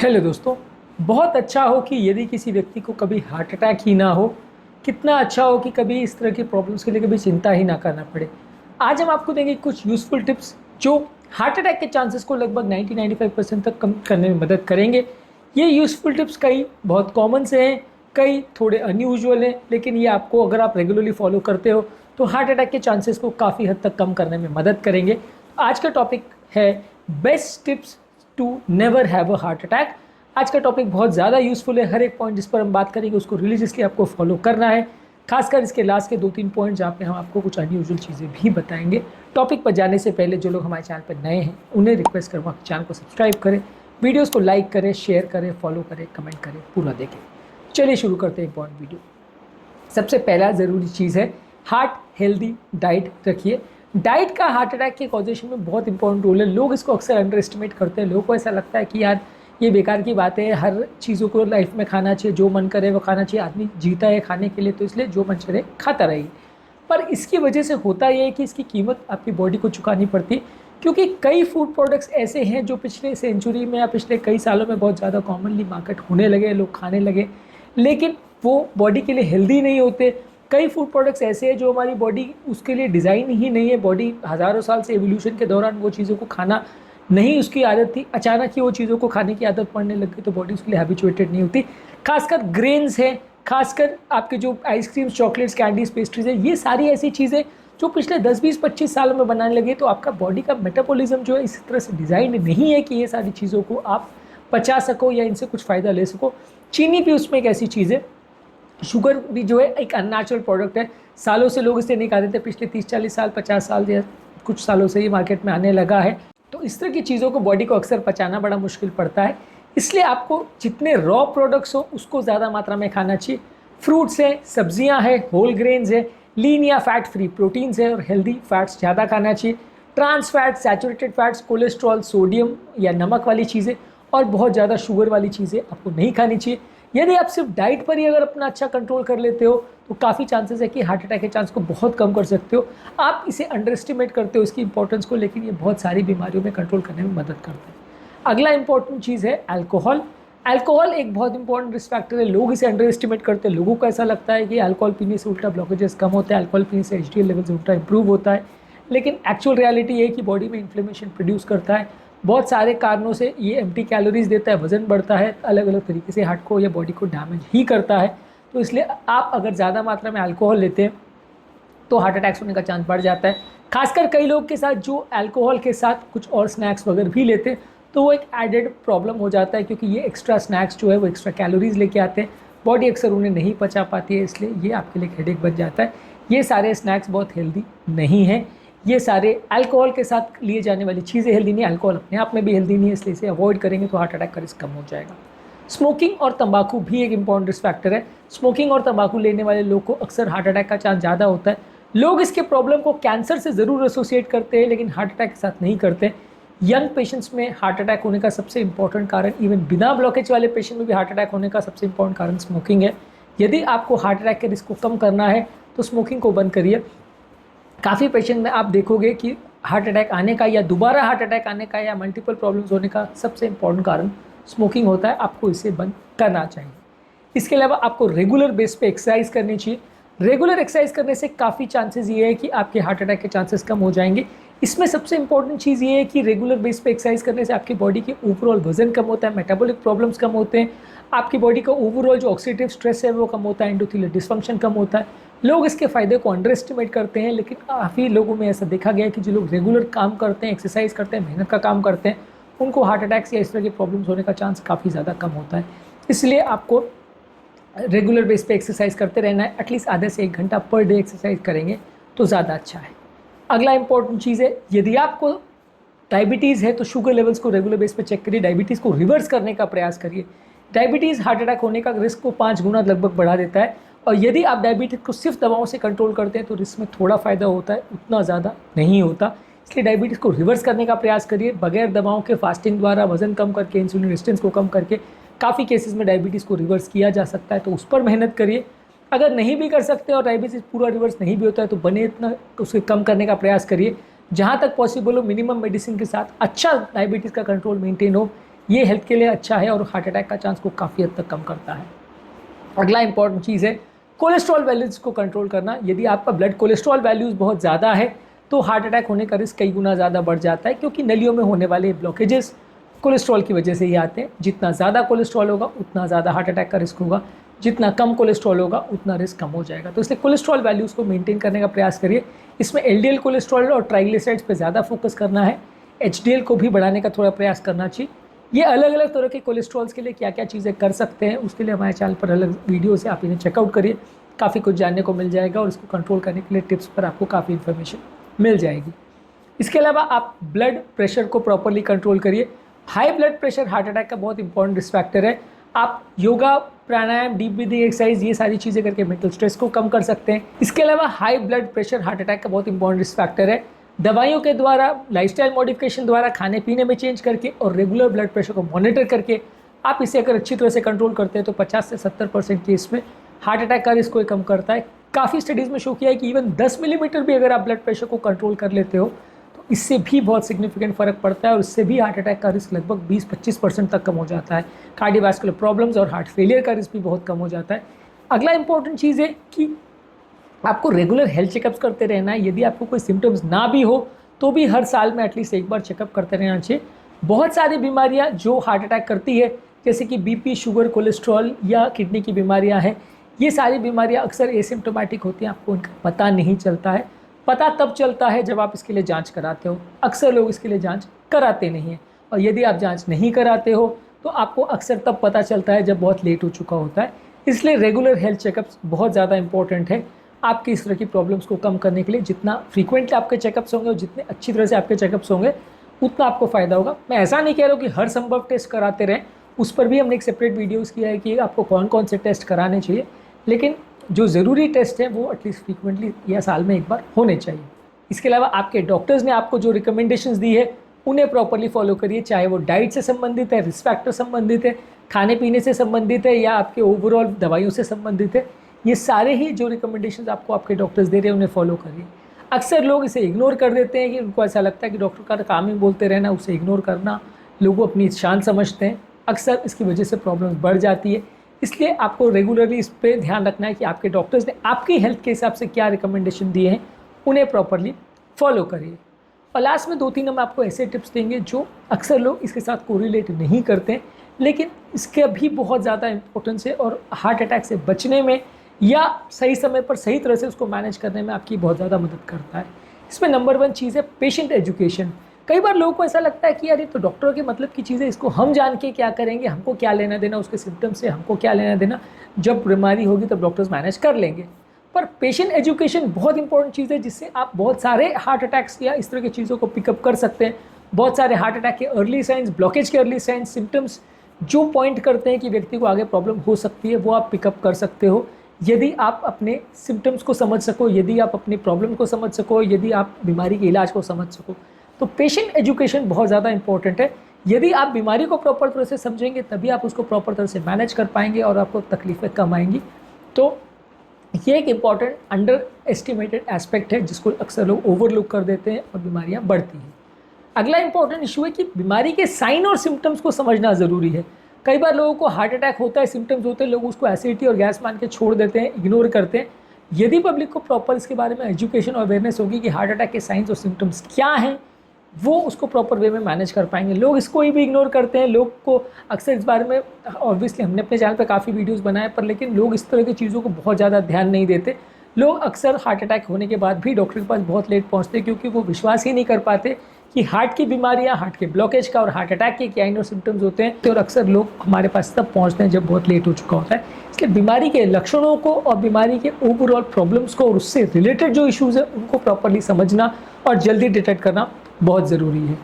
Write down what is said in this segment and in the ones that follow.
Hello दोस्तों। बहुत अच्छा हो कि यदि किसी व्यक्ति को कभी हार्ट अटैक ही ना हो। कितना अच्छा हो कि कभी इस तरह की प्रॉब्लम्स के लिए कभी चिंता ही ना करना पड़े। आज हम आपको देंगे कुछ यूज़फुल टिप्स जो हार्ट अटैक के चांसेस को लगभग 90-95% तक कम करने में मदद करेंगे। ये यूज़फुल टिप्स कई बहुत कॉमन से हैं, कई थोड़े अनयूजुअल हैं, लेकिन ये आपको अगर आप रेगुलरली फॉलो करते हो तो हार्ट अटैक के चांसेस को काफ़ी हद तक कम करने में मदद करेंगे। आज का टॉपिक है best tips to never have a heart attack. आज का टॉपिक बहुत ज़्यादा यूजफुल है। हर एक पॉइंट जिस पर हम बात करेंगे उसको रिलीजियसली आपको फॉलो करना है। खासकर इसके लास्ट के 2-3 पॉइंट जहाँ पे हम आपको कुछ अनयूजुअल चीज़ें भी बताएंगे। टॉपिक पर जाने से पहले जो लोग हमारे चैनल पर नए हैं उन्हें रिक्वेस्ट करूँगा कि चैनल को सब्सक्राइब करें, वीडियोज़ को लाइक करें, शेयर करें, फॉलो करें, कमेंट करें, पूरा देखें। चलिए शुरू करते हैं इंपॉर्टेंट वीडियो। सबसे पहला ज़रूरी चीज़ है हार्ट हेल्दी डाइट रखिए। डाइट का हार्ट अटैक के कॉजेशन में बहुत इंपॉर्टेंट रोल है। लोग इसको अक्सर अंडर एस्टिमेट करते हैं। लोगों को ऐसा लगता है कि यार ये बेकार की बात है, हर चीज़ों को लाइफ में खाना चाहिए, जो मन करे वो खाना चाहिए, आदमी जीता है खाने के लिए, तो इसलिए जो मन करे खाता रहिए। पर इसकी वजह से होता ये है कि इसकी कीमत आपकी बॉडी को चुकानी पड़ती है, क्योंकि कई फूड प्रोडक्ट्स ऐसे हैं जो पिछले सेंचुरी में या पिछले कई सालों में बहुत ज़्यादा कॉमनली मार्केट होने लगे, लोग खाने लगे, लेकिन वो बॉडी के लिए हेल्दी नहीं होते। कई फूड प्रोडक्ट्स ऐसे हैं जो हमारी बॉडी उसके लिए डिज़ाइन ही नहीं है। बॉडी हज़ारों साल से एवोल्यूशन के दौरान वो चीज़ों को खाना नहीं उसकी आदत थी, अचानक ही वो चीज़ों को खाने की आदत पड़ने लग गई तो बॉडी उसके लिए हैबिचुएटेड नहीं होती। खासकर ग्रेन्स हैं, खासकर आपके जो आइसक्रीम्स, चॉकलेट्स, कैंडीज, पेस्ट्रीज है, ये सारी ऐसी चीज़ें जो पिछले 10-20-25 सालों में बनाने लगे, तो आपका बॉडी का मेटाबॉलिज्म जो है इस तरह से डिज़ाइन नहीं है कि ये सारी चीज़ों को आप पचा सको या इनसे कुछ फ़ायदा ले सको। चीनी भी उसमें एक ऐसी चीज़ है। शुगर भी जो है एक अननेचुरल प्रोडक्ट है। सालों से लोग इसे नहीं खाते थे, पिछले 30-40 साल, 50 साल या कुछ सालों से ये मार्केट में आने लगा है। तो इस तरह की चीज़ों को बॉडी को अक्सर पचाना बड़ा मुश्किल पड़ता है। इसलिए आपको जितने रॉ प्रोडक्ट्स हो उसको ज़्यादा मात्रा में खाना चाहिए। फ्रूट्स हैं, सब्जियां हैं, होल ग्रेन्स है, लीन या फैट फ्री प्रोटीन्स है और हेल्दी फैट्स ज़्यादा खाना चाहिए। Trans fat, saturated fats, cholesterol, sodium या नमक वाली चीज़ें और बहुत ज़्यादा शुगर वाली चीज़ें आपको नहीं खानी चाहिए। यदि आप सिर्फ डाइट पर ही अगर अपना अच्छा कंट्रोल कर लेते हो तो काफ़ी चांसेस है कि हार्ट अटैक के चांस को बहुत कम कर सकते हो। आप इसे अंडर एस्टिमेट करते हो इसकी इंपॉर्टेंस को, लेकिन ये बहुत सारी बीमारियों में कंट्रोल करने में मदद करता है। अगला इंपॉर्टेंट चीज़ है अल्कोहल। अल्कोहल एक बहुत इंपॉर्टेंट रिस्क फैक्टर है। लोग इसे अंडर एस्टिमेट करते हैं। लोगों को ऐसा लगता है कि अल्कोहल पीने से उल्टा ब्लॉकेजेस कम होता है, अल्कोहल पीने से एचडीएल लेवल्स उल्टा इंप्रूव होता है, लेकिन एक्चुअल रियलिटी ये है कि बॉडी में इन्फ्लेमेशन प्रोड्यूस करता है। बहुत सारे कारणों से ये एम्प्टी कैलोरीज देता है, वजन बढ़ता है, अलग अलग तरीके से हार्ट को या बॉडी को डैमेज ही करता है। तो इसलिए आप अगर ज़्यादा मात्रा में अल्कोहल लेते हैं तो हार्ट अटैक्स होने का चांस बढ़ जाता है। खासकर कई लोग के साथ जो अल्कोहल के साथ कुछ और स्नैक्स वगैरह भी लेते हैं तो वो एक एडेड प्रॉब्लम हो जाता है, क्योंकि ये एक्स्ट्रा स्नैक्स जो है वो एक्स्ट्रा कैलोरीज लेके आते हैं, बॉडी अक्सर उन्हें नहीं पचा पाती है, इसलिए ये आपके लिए हेडेक बन जाता है। ये सारे स्नैक्स बहुत हेल्दी नहीं हैं। ये सारे अल्कोहल के साथ लिए जाने वाली चीज़ें हेल्दी नहीं, अल्कोहल अपने आप में भी हेल्दी नहीं है, इसलिए इसे अवॉइड करेंगे तो हार्ट अटैक का रिस्क कम हो जाएगा। स्मोकिंग और तंबाकू भी एक इंपॉर्टेंट रिस्क फैक्टर है। स्मोकिंग और तंबाकू लेने वाले लोग को अक्सर हार्ट अटैक का चांस ज़्यादा होता है। लोग इसके प्रॉब्लम को कैंसर से ज़रूर एसोसिएट करते हैं, लेकिन हार्ट अटैक के साथ नहीं करते। यंग पेशेंट्स में हार्ट अटैक होने का सबसे इंपॉर्टेंट कारण, इवन बिना ब्लॉकेज वाले पेशेंट में भी हार्ट अटैक होने का सबसे इंपॉर्टेंट कारण स्मोकिंग है। यदि आपको हार्ट अटैक के रिस्क को कम करना है तो स्मोकिंग को बंद करिए। काफ़ी पेशेंट में आप देखोगे कि हार्ट अटैक आने का या दोबारा हार्ट अटैक आने का या मल्टीपल प्रॉब्लम्स होने का सबसे इंपॉर्टेंट कारण स्मोकिंग होता है। आपको इसे बंद करना चाहिए। इसके अलावा आपको रेगुलर बेस पे एक्सरसाइज करनी चाहिए। रेगुलर एक्सरसाइज करने से काफ़ी चांसेस ये है कि आपके हार्ट अटैक के चांसेस कम हो जाएंगे। इसमें सबसे इंपॉर्टेंट चीज़ ये है कि रेगुलर बेस पे एक्सरसाइज करने से आपकी बॉडी के ओवरऑल वजन कम होता है, मेटाबॉलिक प्रॉब्लम्स कम होते हैं, आपकी बॉडी का ओवरऑल जो ऑक्सीडेटिव स्ट्रेस है वो कम होता है, एंडोथेलियल डिसफंक्शन कम होता है। लोग इसके फ़ायदे को अंडर एस्टिमेट करते हैं, लेकिन काफ़ी लोगों में ऐसा देखा गया है कि जो लोग रेगुलर काम करते हैं, एक्सरसाइज करते हैं, मेहनत का काम करते हैं, उनको हार्ट अटैक्स या इस तरह की प्रॉब्लम्स होने का चांस काफ़ी ज़्यादा कम होता है। इसलिए आपको रेगुलर बेस पे एक्सरसाइज करते रहना है। एटलीस्ट आधे से 1 घंटा पर डे एक्सरसाइज करेंगे तो ज़्यादा अच्छा है। अगला इंपॉर्टेंट चीज़ है, यदि आपको डायबिटीज़ है तो शुगर लेवल्स को रेगुलर बेस पे चेक करिए, डायबिटीज़ को रिवर्स करने का प्रयास करिए। डायबिटीज़ हार्ट अटैक होने का रिस्क को 5 गुना लगभग बढ़ा देता है, और यदि आप डायबिटीज़ को सिर्फ दवाओं से कंट्रोल करते हैं तो रिस्क में थोड़ा फ़ायदा होता है, उतना ज़्यादा नहीं होता। इसलिए डायबिटीज़ को रिवर्स करने का प्रयास करिए बगैर दवाओं के, फास्टिंग द्वारा, वजन कम करके, इंसुलिन रेजिस्टेंस को कम करके काफ़ी केसेस में डायबिटीज़ को रिवर्स किया जा सकता है, तो उस पर मेहनत करिए। अगर नहीं भी कर सकते और डायबिटीज़ पूरा रिवर्स नहीं भी होता है तो बने इतना उसे कम करने का प्रयास करिए। जहाँ तक पॉसिबल हो मिनिमम मेडिसिन के साथ अच्छा डायबिटीज़ का कंट्रोल मेंटेन हो, ये हेल्थ के लिए अच्छा है और हार्ट अटैक का चांस को काफ़ी हद तक कम करता है। अगला इंपॉर्टेंट चीज़ है कोलेस्ट्रॉल वैल्यूज़ को कंट्रोल करना। यदि आपका ब्लड कोलेस्ट्रॉल वैल्यूज़ बहुत ज़्यादा है तो हार्ट अटैक होने का रिस्क कई गुना ज़्यादा बढ़ जाता है, क्योंकि नलियों में होने वाले ब्लॉकेजेस कोलेस्ट्रॉल की वजह से ही आते हैं। जितना ज़्यादा कोलेस्ट्रॉल होगा उतना ज़्यादा हार्ट अटैक का रिस्क होगा, जितना कम कोलेस्ट्रॉल होगा उतना रिस्क कम हो जाएगा। तो इसलिए कोलेस्ट्रॉल वैल्यूज़ को मेंटेन करने का प्रयास करिए। इसमें एलडीएल कोलेस्ट्रॉल और ट्राइग्लिसराइड्स पे ज़्यादा फोकस करना है, एचडीएल को भी बढ़ाने का थोड़ा प्रयास करना चाहिए। ये अलग अलग तरह के कोलेस्ट्रॉल्स के लिए क्या क्या चीज़ें कर सकते हैं उसके लिए हमारे चैनल पर अलग वीडियोज़ है, आप इन्हें चेकआउट करिए, काफ़ी कुछ जानने को मिल जाएगा और इसको कंट्रोल करने के लिए टिप्स पर आपको काफ़ी इन्फॉर्मेशन मिल जाएगी। इसके अलावा आप ब्लड प्रेशर को प्रॉपरली कंट्रोल करिए। High blood pressure heart attack का बहुत इंपॉर्टेंट रिस्क फैक्टर है। आप योगा, प्राणायाम, डीप ब्रीदिंग एक्सरसाइज, ये सारी चीज़ें करके मेंटल स्ट्रेस को कम कर सकते हैं। इसके अलावा high blood pressure heart attack का बहुत इंपॉर्टेंट रिस्क फैक्टर है। दवाइयों के द्वारा, लाइफस्टाइल मॉडिफिकेशन द्वारा, खाने पीने में चेंज करके और रेगुलर ब्लड प्रेशर को मॉनिटर करके आप इसे अगर अच्छी तरह से कंट्रोल करते हैं तो 50 से 70% केस में हार्ट अटैक का रिस्क को कम करता है। काफ़ी स्टडीज़ में शो किया है कि इवन 10 मिलीमीटर भी अगर आप ब्लड प्रेशर को कंट्रोल कर लेते हो तो इससे भी बहुत सिग्निफिकेंट फ़र्क पड़ता है और इससे भी हार्ट अटैक का रिस्क लगभग 20-25% तक कम हो जाता है। कार्डियोवास्कुलर प्रॉब्लम्स और हार्ट फेलियर का रिस्क भी बहुत कम हो जाता है। अगला इंपॉर्टेंट चीज़ है कि आपको रेगुलर हेल्थ चेकअप्स करते रहना है। यदि आपको कोई सिम्टम्स ना भी हो तो भी हर साल में एटलीस्ट एक बार चेकअप करते रहना चाहिए। बहुत सारी बीमारियां जो हार्ट अटैक करती है, जैसे कि बीपी, शुगर, कोलेस्ट्रॉल या किडनी की बीमारियां हैं, ये सारी बीमारियां अक्सर एसिम्प्टोमेटिक होती हैं, आपको इनका पता नहीं चलता है। पता तब चलता है जब आप इसके लिए जांच कराते हो। अक्सर लोग इसके लिए जांच कराते नहीं हैं, और यदि आप जांच नहीं कराते हो तो आपको अक्सर तब पता चलता है जब बहुत लेट हो चुका होता है। इसलिए रेगुलर हेल्थ चेकअप्स बहुत ज़्यादा इंपॉर्टेंट है आपकी इस तरह की प्रॉब्लम्स को कम करने के लिए। जितना फ्रीक्वेंटली आपके चेकअप्स होंगे और जितने अच्छी तरह से आपके चेकअप्स होंगे उतना आपको फ़ायदा होगा। मैं ऐसा नहीं कह रहा हूँ कि हर संभव टेस्ट कराते रहें, उस पर भी हमने एक सेपरेट वीडियोस किया है कि आपको कौन कौन से टेस्ट कराने चाहिए, लेकिन जो ज़रूरी टेस्ट हैं वो एटलीस्ट फ्रीक्वेंटली या साल में एक बार होने चाहिए। इसके अलावा आपके डॉक्टर्स ने आपको जो रिकमेंडेशंस दी है उन्हें प्रॉपरली फॉलो करिए, चाहे वो डाइट से संबंधित है, रिस्क फैक्टर संबंधित है, खाने पीने से संबंधित है या आपके ओवरऑल दवाइयों से संबंधित है। ये सारे ही जो रिकमेंडेशंस आपको आपके डॉक्टर्स दे रहे हैं उन्हें फॉलो करिए। अक्सर लोग इसे इग्नोर कर देते हैं कि उनको ऐसा लगता है कि डॉक्टर का काम ही बोलते रहना, उसे इग्नोर करना लोग अपनी शान समझते हैं। अक्सर इसकी वजह से प्रॉब्लम्स बढ़ जाती है। इसलिए आपको रेगुलरली इस पर ध्यान रखना है कि आपके डॉक्टर्स ने आपकी हेल्थ के हिसाब से क्या रिकमेंडेशन दिए हैं, उन्हें प्रॉपरली फॉलो करिए। और लास्ट में 2-3 हम आपको ऐसे टिप्स देंगे जो अक्सर लोग इसके साथ कोरिलेट नहीं करते हैं, लेकिन इसका भी बहुत ज़्यादा इंपॉर्टेंस है और हार्ट अटैक से बचने में या सही समय पर सही तरह से उसको मैनेज करने में आपकी बहुत ज़्यादा मदद करता है। इसमें नंबर 1 चीज़ है पेशेंट एजुकेशन। कई बार लोगों को ऐसा लगता है कि यार ये तो डॉक्टरों के मतलब की चीज़ है, इसको हम जान के क्या करेंगे, हमको क्या लेना देना उसके सिम्टम्स से, हमको क्या लेना देना, जब बीमारी होगी तब डॉक्टर्स मैनेज कर लेंगे। पर पेशेंट एजुकेशन बहुत इंपॉर्टेंट चीज़ है, जिससे आप बहुत सारे हार्ट अटैक्स या इस तरह की चीज़ों को पिकअप कर सकते हैं। बहुत सारे हार्ट अटैक के अर्ली साइंस, ब्लॉकेज के अर्ली साइंस, सिम्टम्स जो पॉइंट करते हैं कि व्यक्ति को आगे प्रॉब्लम हो सकती है, वो आप पिकअप कर सकते हो यदि आप अपने सिम्टम्स को समझ सको, यदि आप अपनी प्रॉब्लम को समझ सको, यदि आप बीमारी के इलाज को समझ सको। तो पेशेंट एजुकेशन बहुत ज़्यादा इंपॉर्टेंट है। यदि आप बीमारी को प्रॉपर तरह से समझेंगे तभी आप उसको प्रॉपर तरह से मैनेज कर पाएंगे और आपको तकलीफ़ें कम आएंगी। तो ये एक इम्पॉर्टेंट अंडर एस्टिमेटेड एस्पेक्ट है जिसको अक्सर लोग ओवरलुक कर देते हैं और बीमारियां बढ़ती हैं। अगला इंपॉर्टेंट इशू है कि बीमारी के साइन और सिम्टम्स को समझना ज़रूरी है। कई बार लोगों को हार्ट अटैक होता है, सिम्टम्स होते हैं, लोग उसको एसिडिटी और गैस मान के छोड़ देते हैं, इग्नोर करते हैं। यदि पब्लिक को प्रॉपर इसके बारे में एजुकेशन और अवेयरनेस होगी कि हार्ट अटैक के साइंस और सिम्टम्स क्या हैं, वो उसको प्रॉपर वे में मैनेज कर पाएंगे। लोग इसको ही भी इग्नोर करते हैं। लोग को अक्सर इस बारे में, ऑब्वियसली हमने अपने चैनल पे काफ़ी वीडियोस बनाए, पर लेकिन लोग इस तरह की चीज़ों को बहुत ज़्यादा ध्यान नहीं देते। लोग अक्सर हार्ट अटैक होने के बाद भी डॉक्टर के पास बहुत लेट पहुँचते हैं, क्योंकि वो विश्वास ही नहीं कर पाते कि हार्ट की बीमारियां, हार्ट के ब्लॉकेज का और हार्ट अटैक के क्या और सिम्टम्स होते हैं। और अक्सर लोग हमारे पास तब पहुंचते हैं जब बहुत लेट हो चुका होता है। इसलिए बीमारी के लक्षणों को और बीमारी के ओवरऑल प्रॉब्लम्स को और उससे रिलेटेड जो इश्यूज़ है उनको प्रॉपरली समझना और जल्दी डिटेक्ट करना बहुत ज़रूरी है।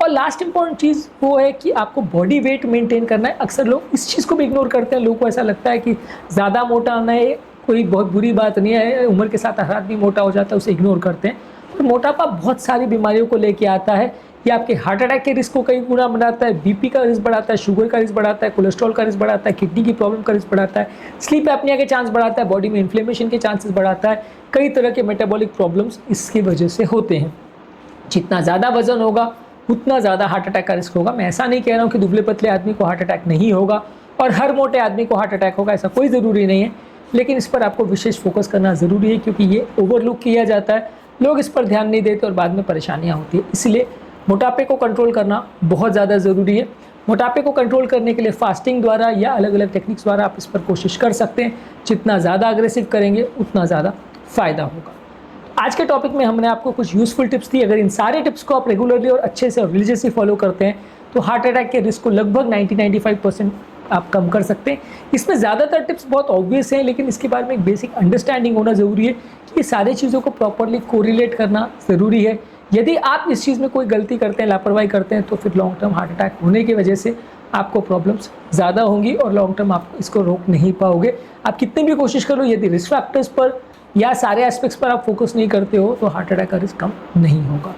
और लास्ट इंपॉर्टेंट चीज़ वो है कि आपको बॉडी वेट मेंटेन करना है। अक्सर लोग इस चीज़ को भी इग्नोर करते हैं। लोगों को ऐसा लगता है कि ज़्यादा मोटा होना है कोई बहुत बुरी बात नहीं है, उम्र के साथ हर आदमी मोटा हो जाता है, उसे इग्नोर करते हैं। और मोटापा बहुत सारी बीमारियों को लेके आता है। ये आपके हार्ट अटैक के रिस्क को कई गुना बढ़ाता है, बीपी का रिस्क बढ़ाता है, शुगर का रिस्क बढ़ाता है, कोलेस्ट्रॉल का रिस्क बढ़ाता है, किडनी की प्रॉब्लम का रिस्क बढ़ाता है, स्लीप एपनिया के चांस बढ़ाता है, बॉडी में इन्फ्लेमेशन के चांसेस बढ़ाता है। कई तरह के मेटाबॉलिक प्रॉब्लम्स इसकी वजह से होते हैं। जितना ज़्यादा वजन होगा उतना ज़्यादा हार्ट अटैक का रिस्क होगा। मैं ऐसा नहीं कह रहा हूँ कि दुबले पतले आदमी को हार्ट अटैक नहीं होगा और हर मोटे आदमी को हार्ट अटैक होगा, ऐसा कोई ज़रूरी नहीं है, लेकिन इस पर आपको विशेष फोकस करना ज़रूरी है क्योंकि ये ओवरलुक किया जाता है, लोग इस पर ध्यान नहीं देते और बाद में परेशानियाँ होती है। इसलिए मोटापे को कंट्रोल करना बहुत ज़्यादा ज़रूरी है। मोटापे को कंट्रोल करने के लिए फास्टिंग द्वारा या अलग अलग टेक्निक्स द्वारा आप इस पर कोशिश कर सकते हैं। जितना ज़्यादा अग्रेसिव करेंगे उतना ज़्यादा फ़ायदा होगा। आज के टॉपिक में हमने आपको कुछ यूज़फुल टिप्स दी। अगर इन सारे टिप्स को आप रेगुलरली और अच्छे से और रिलीजियसली फॉलो करते हैं तो हार्ट अटैक के रिस्क को लगभग 90-95% आप कम कर सकते हैं। इसमें ज़्यादातर टिप्स बहुत ऑब्वियस हैं, लेकिन इसके बारे में एक बेसिक अंडरस्टैंडिंग होना ज़रूरी है कि ये सारी चीज़ों को प्रॉपरली कोरिलेट करना ज़रूरी है। यदि आप इस चीज़ में कोई गलती करते हैं, लापरवाही करते हैं, तो फिर लॉन्ग टर्म हार्ट अटैक होने की वजह से आपको प्रॉब्लम्स ज़्यादा होंगी और लॉन्ग टर्म आप इसको रोक नहीं पाओगे। आप कितनी भी कोशिश करो, यदि रिस्क फैक्टर्स पर या सारे एस्पेक्ट्स पर आप फोकस नहीं करते हो तो हार्ट अटैक का रिस्क कम नहीं होगा।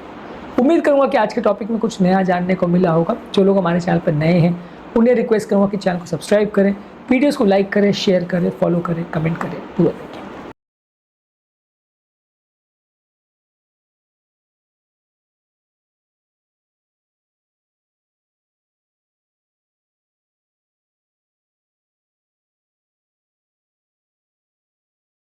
उम्मीद करूँगा कि आज के टॉपिक में कुछ नया जानने को मिला होगा। जो लोग हमारे चैनल पर नए हैं उन्हें रिक्वेस्ट करूँगा कि चैनल को सब्सक्राइब करें, वीडियोज़ को लाइक करें, शेयर करें, फॉलो करें, कमेंट करें।